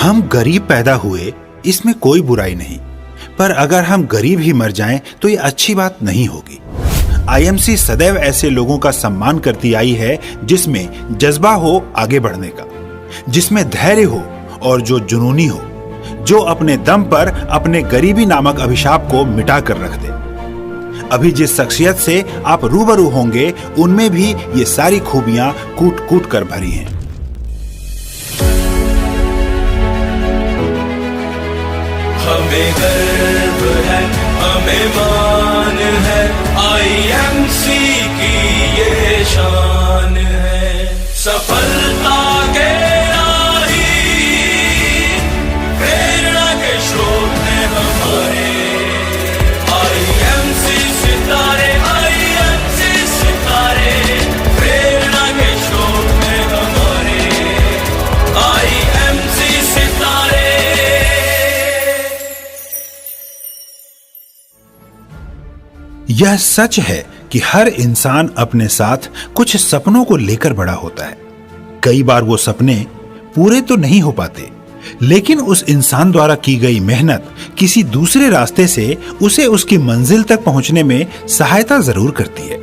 हम गरीब पैदा हुए, इसमें कोई बुराई नहीं, पर अगर हम गरीब ही मर जाएं तो ये अच्छी बात नहीं होगी। आईएमसी सदैव ऐसे लोगों का सम्मान करती आई है जिसमें जज्बा हो आगे बढ़ने का, जिसमें धैर्य हो और जो जुनूनी हो, जो अपने दम पर अपने गरीबी नामक अभिशाप को मिटा कर रख दे। अभी जिस शख्सियत से आप रूबरू होंगे उनमें भी ये सारी खूबियां कूट कूट कर भरी हैं। हमें गर्व है, हमें मान है, आईएमसी की ये शान है। सफलता के राही प्रेरणा के स्रोत हैं हमारे आईएमसी सितारे, आईएमसी सितारे, प्रेरणा के स्रोत हैं हमारे आईएमसी सितारे। यह सच है कि हर इंसान अपने साथ कुछ सपनों को लेकर बड़ा होता है। कई बार वो सपने पूरे तो नहीं हो पाते, लेकिन उस इंसान द्वारा की गई मेहनत किसी दूसरे रास्ते से उसे उसकी मंजिल तक पहुंचने में सहायता जरूर करती है।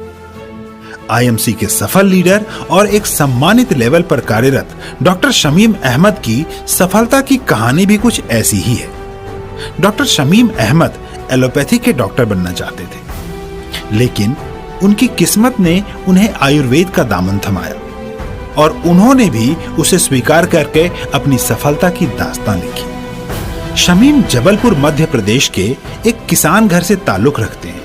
आईएमसी के सफल लीडर और एक सम्मानित लेवल पर कार्यरत डॉक्टर शमीम अहमद की सफलता की कहानी भी कुछ ऐसी ही है। डॉक्टर शमीम अहमद एलोपैथी के डॉक्टर बनना चाहते थे, लेकिन उनकी किस्मत ने उन्हें आयुर्वेद का दामन थमाया और उन्होंने भी उसे स्वीकार करके अपनी सफलता की दास्तान लिखी। शमीम जबलपुर मध्य प्रदेश के एक किसान घर से ताल्लुक रखते हैं।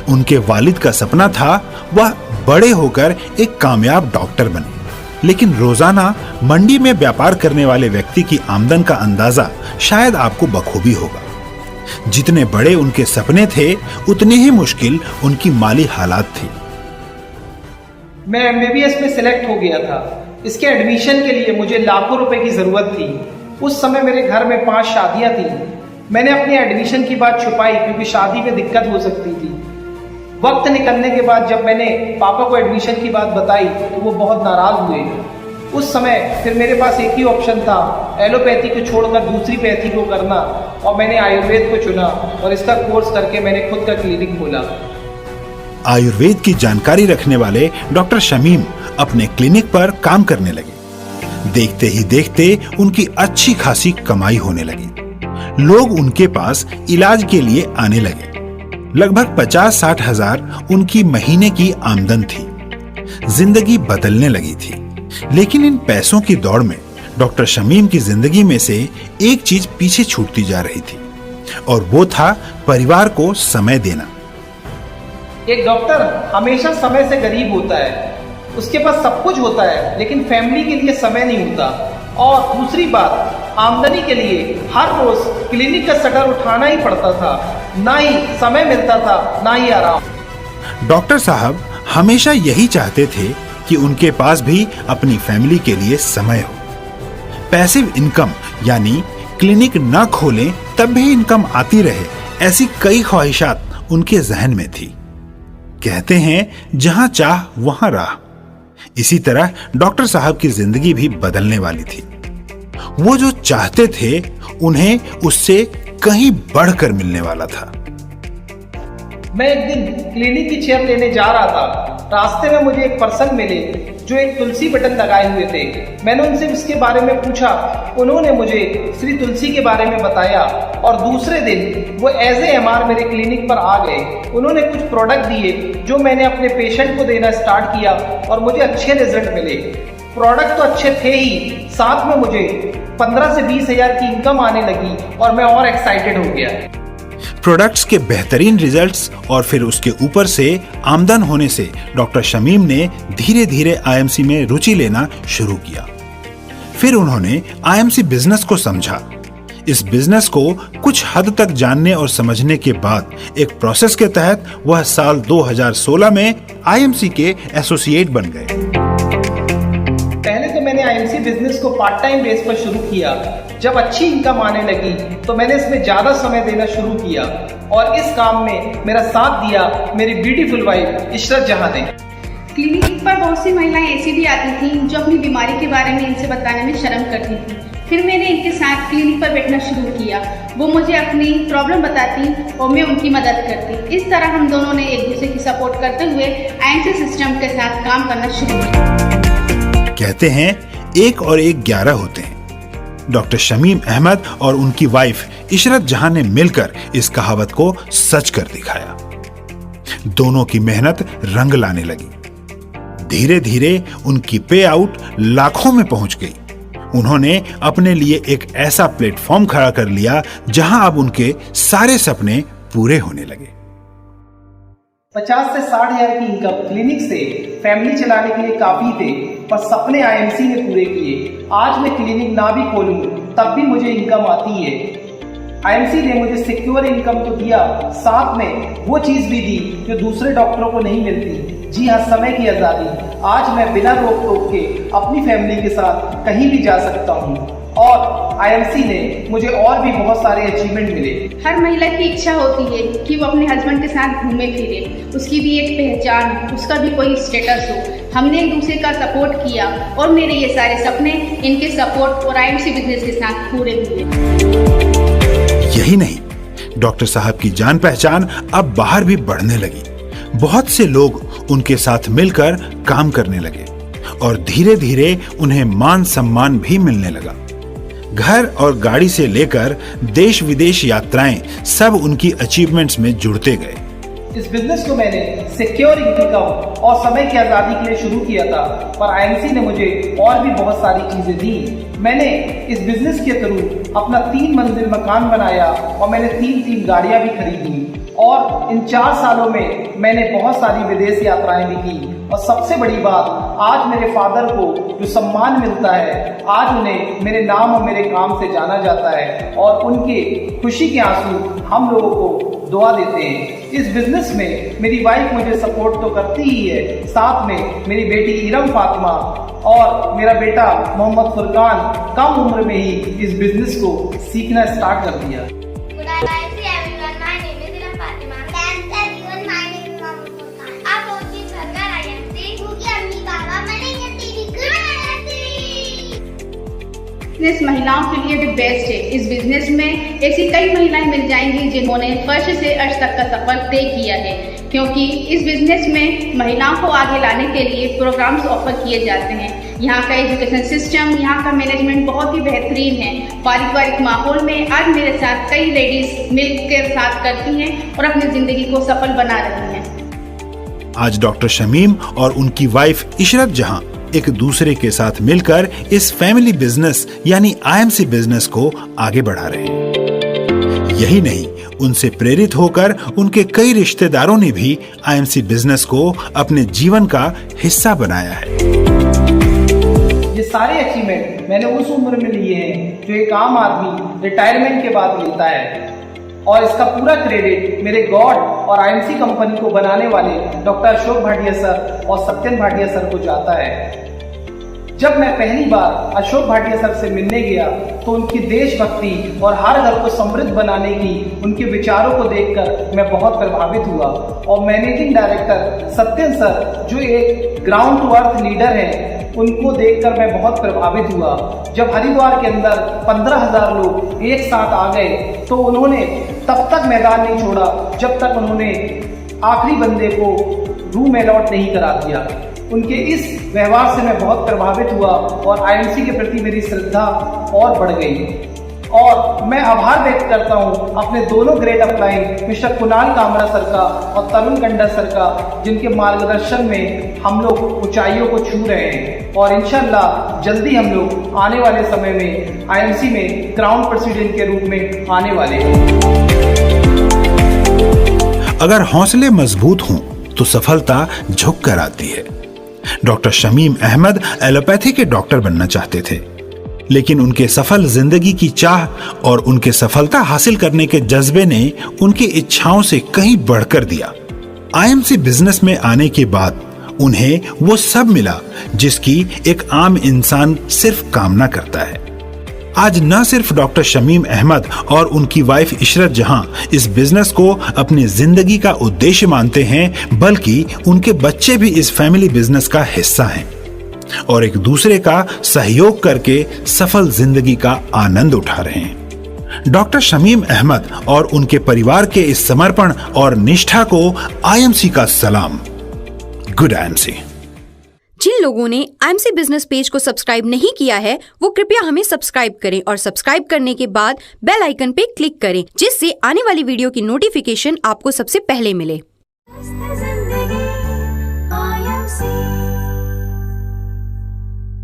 उनके वालिद का सपना था वह बड़े होकर एक कामयाब डॉक्टर बने, लेकिन रोजाना मंडी में व्यापार करने वाले व्यक्ति की आमदन का अंदाजा शायद आपको बखूबी होगा। जितने बड़े उनके सपने थे उतने ही मुश्किल उनकी माली हालात थी। मैं एमबीबीएस में सिलेक्ट हो गया था। इसके एडमिशन के लिए मुझे लाखों रुपए की जरूरत थी। उस समय मेरे घर में 5 शादियां थी। मैंने अपनी एडमिशन की बात छुपाई क्योंकि शादी में दिक्कत हो सकती थी। वक्त निकलने के बाद जब मैंने पापा को एडमिशन की बात बताई तो वो बहुत नाराज हुए। उस समय फिर मेरे पास एक ही ऑप्शन था, एलोपैथी को छोड़कर दूसरी पैथी को करना, और मैंने आयुर्वेद को चुना और इसका कोर्स करके मैंने खुद का क्लिनिक खोला। आयुर्वेद की जानकारी रखने वाले डॉक्टर शमीम अपने क्लिनिक पर काम करने लगे। देखते ही देखते उनकी अच्छी खासी कमाई होने लगी। लोग उनके पास इलाज के लिए आने लगे। लगभग 50-60 हजार उनकी महीने की आमदन थी। जिंदगी बदलने लगी थी, लेकिन इन पैसों की दौड़ में डॉक्टर शमीम की जिंदगी में से एक चीज पीछे छूटती जा रही थी, और वो था परिवार को समय देना। एक डॉक्टर हमेशा समय से गरीब होता है। उसके पास सब कुछ होता है लेकिन फैमिली के लिए समय नहीं होता। और दूसरी बात, आमदनी के लिए हर रोज क्लिनिक का शटर उठाना ही पड़ता था। ना ही समय मिलता था, ना ही आराम। डॉक्टर साहब हमेशा यही चाहते थे कि उनके पास भी अपनी फैमिली के लिए समय हो। पैसिव इनकम यानी क्लिनिक न खोलें तब भी इनकम आती रहे, ऐसी कई ख्वाहिशात उनके जहन में थी। कहते हैं जहां चाह वहां राह। इसी तरह डॉक्टर साहब की जिंदगी भी बदलने वाली थी। वो जो चाहते थे उन्हें उससे कहीं बढ़कर मिलने वाला था। मैं एक दिन क्लिनिक की चेयर लेने जा रहा था। रास्ते में मुझे एक पर्सन मिले जो एक तुलसी बटन लगाए हुए थे। मैंने उनसे उसके बारे में पूछा। उन्होंने मुझे श्री तुलसी के बारे में बताया और दूसरे दिन वो एज ए MR मेरे क्लिनिक पर आ गए। उन्होंने कुछ प्रोडक्ट दिए जो मैंने अपने पेशेंट को देना स्टार्ट किया और मुझे अच्छे रिजल्ट मिले। प्रोडक्ट तो अच्छे थे ही, साथ में मुझे 15 से 20 हजार की इनकम आने लगी और मैं और एक्साइटेड हो गया। प्रोडक्ट्स के बेहतरीन रिजल्ट्स और फिर उसके ऊपर से आमदन होने से डॉक्टर शमीम ने धीरे धीरे आईएमसी में रुचि लेना शुरू किया। फिर उन्होंने आईएमसी बिजनेस को समझा। इस बिजनेस को कुछ हद तक जानने और समझने के बाद एक प्रोसेस के तहत वह साल 2016 में आईएमसी के एसोसिएट बन गए। पहले तो मैंने आईएमसी बिजनेस को पार्ट टाइम बेस पर शुरू किया। जब अच्छी इनकम आने लगी तो मैंने इसमें ज्यादा समय देना शुरू किया और इस काम में मेरा साथ दिया मेरी ब्यूटीफुल वाइफ इशरत जहां ने। क्लिनिक पर बहुत सी महिलाएं ऐसी भी आती थीं जो अपनी बीमारी के बारे में इनसे बताने में शर्म करती थी। फिर मैंने इनके साथ क्लिनिक पर बैठना शुरू किया। वो मुझे अपनी प्रॉब्लम बताती और मैं उनकी मदद करती। इस तरह हम दोनों ने एक दूसरे की सपोर्ट करते हुए IMC सिस्टम के साथ काम करना शुरू किया। कहते हैं 1 और 1 11 होते हैं। डॉक्टर शमीम अहमद और उनकी वाइफ इशरत जहां ने मिलकर इस कहावत को सच कर दिखाया। दोनों की मेहनत रंग लाने लगी। धीरे धीरे उनकी पे आउट लाखों में पहुंच गई। उन्होंने अपने लिए एक ऐसा प्लेटफॉर्म खड़ा कर लिया जहां अब उनके सारे सपने पूरे होने लगे। 50 से 60 हजार की इनकम क्लिनिक से फैमिली चलाने के लिए काफी थे, पर सपने IMC ने पूरे किए। आज मैं क्लिनिक ना भी खोलूं तब भी मुझे इनकम आती है। IMC ने मुझे सिक्योर इनकम तो दिया, साथ में वो चीज भी दी जो दूसरे डॉक्टरों को नहीं मिलती। जी हाँ, समय की आजादी। आज मैं बिना रोक टोक के अपनी फैमिली के साथ कहीं भी जा सकता हूँ और IMC ने मुझे और भी बहुत सारे अचीवमेंट मिले। हर महिला की इच्छा होती है कि वो अपने हस्बैंड के साथ घूमे फिरे, उसकी भी एक पहचान, उसका भी कोई स्टेटस हो। हमने एक दूसरे का सपोर्ट किया और मेरे ये सारे सपने इनके सपोर्ट और IMC बिजनेस के साथ पूरे हुए। यही नहीं, डॉक्टर साहब की जान पहचान अब बाहर भी बढ़ने लगी। बहुत से लोग उनके साथ मिलकर काम करने लगे और धीरे धीरे उन्हें मान सम्मान भी मिलने लगा। घर और गाड़ी से लेकर देश विदेश यात्राएं सब उनकी अचीवमेंट्स में जुड़ते गए। इस बिजनेस को मैंने सिक्योर इनकम और समय की आजादी के लिए शुरू किया था, पर IMC ने मुझे और भी बहुत सारी चीजें दी। मैंने इस बिजनेस के थ्रू अपना 3 मंजिल मकान बनाया और मैंने 3 गाड़ियां भी खरीदी और इन 4 सालों में मैंने बहुत सारी विदेश यात्राएं भी की। और सबसे बड़ी बात, आज मेरे फादर को जो सम्मान मिलता है, आज उन्हें मेरे नाम और मेरे काम से जाना जाता है और उनके खुशी के आंसू हम लोगों को दुआ देते हैं। इस बिजनेस में मेरी वाइफ मुझे सपोर्ट तो करती ही है, साथ में मेरी बेटी इरम फातिमा और मेरा बेटा मोहम्मद फुरकान कम उम्र में ही इस बिजनेस को सीखना स्टार्ट कर दिया। बिजनेस महिलाओं के लिए भी बेस्ट है। इस बिजनेस में ऐसी कई महिलाएं मिल जाएंगी जिन्होंने फर्श से अर्श तक का सफर तय किया है, क्योंकि इस बिजनेस में महिलाओं को आगे लाने के लिए प्रोग्राम्स ऑफर किए जाते हैं। यहाँ का एजुकेशन सिस्टम, यहाँ का मैनेजमेंट बहुत ही बेहतरीन है। पारिवारिक माहौल में आज मेरे साथ कई लेडीज मिलकर साथ करती हैं और अपनी जिंदगी को सफल बना रही हैं। आज डॉक्टर शमीम और उनकी वाइफ इशरत जहां एक दूसरे के साथ मिलकर इस फैमिली बिजनेस यानी IMC बिजनेस को आगे बढ़ा रहे हैं। यही नहीं, उनसे प्रेरित होकर उनके कई रिश्तेदारों ने भी IMC बिजनेस को अपने जीवन का हिस्सा बनाया है। ये सारे अचीवमेंट मैंने उस उम्र में लिए हैं जो एक आम आदमी रिटायरमेंट के बाद मिलता है, और इसका पूरा क्रेडिट मेरे गॉड और IMC कंपनी को बनाने वाले डॉक्टर अशोक भाटिया सर और सत्यन भाटिया सर को जाता है। जब मैं पहली बार अशोक भाटिया सर से मिलने गया तो उनकी देशभक्ति और हर घर को समृद्ध बनाने की उनके विचारों को देखकर मैं बहुत प्रभावित हुआ। और मैनेजिंग डायरेक्टर सत्यन सर जो एक ग्राउंड टू अर्थ लीडर हैं, उनको देखकर मैं बहुत प्रभावित हुआ। जब हरिद्वार के अंदर 15,000 लोग एक साथ आ गए तो उन्होंने तब तक मैदान नहीं छोड़ा जब तक उन्होंने आखिरी बंदे को रूम अलॉट नहीं करा दिया। उनके इस व्यवहार से मैं बहुत प्रभावित हुआ और IMC के प्रति मेरी श्रद्धा और बढ़ गई। और मैं आभार व्यक्त करता हूं अपने दोनों great upline mister Kunal Kamra sir का और तरुण गंडा सर का, जिनके मार्गदर्शन में हम लोग ऊंचाइयों को छू रहे हैं। और इंशाल्लाह जल्दी हम लोग आने वाले समय में IMC में क्राउन प्रेसिडेंट के रूप में आने वाले हैं। अगर हौसले मजबूत हों तो सफलता झुक कर आती है। डॉक्टर शमीम अहमद एलोपैथी के डॉक्टर बनना चाहते थे, लेकिन उनके सफल जिंदगी की चाह और उनके सफलता हासिल करने के जज्बे ने उनकी इच्छाओं से कहीं बढ़कर दिया। IMC बिजनेस में आने के बाद उन्हें वो सब मिला जिसकी एक आम इंसान सिर्फ कामना करता है। आज न सिर्फ डॉक्टर शमीम अहमद और उनकी वाइफ इशरत जहां इस बिजनेस को अपनी जिंदगी का उद्देश्य मानते हैं, बल्कि उनके बच्चे भी इस फैमिली बिजनेस का हिस्सा हैं। और एक दूसरे का सहयोग करके सफल जिंदगी का आनंद उठा रहे हैं। डॉक्टर शमीम अहमद और उनके परिवार के इस समर्पण और निष्ठा को आईएमसी का सलाम। Good IMC. जिन लोगों ने आईएमसी बिजनेस पेज को सब्सक्राइब नहीं किया है वो कृपया हमें सब्सक्राइब करें और सब्सक्राइब करने के बाद बेल आइकन पे क्लिक करें जिससे आने वाली वीडियो की नोटिफिकेशन आपको सबसे पहले मिले।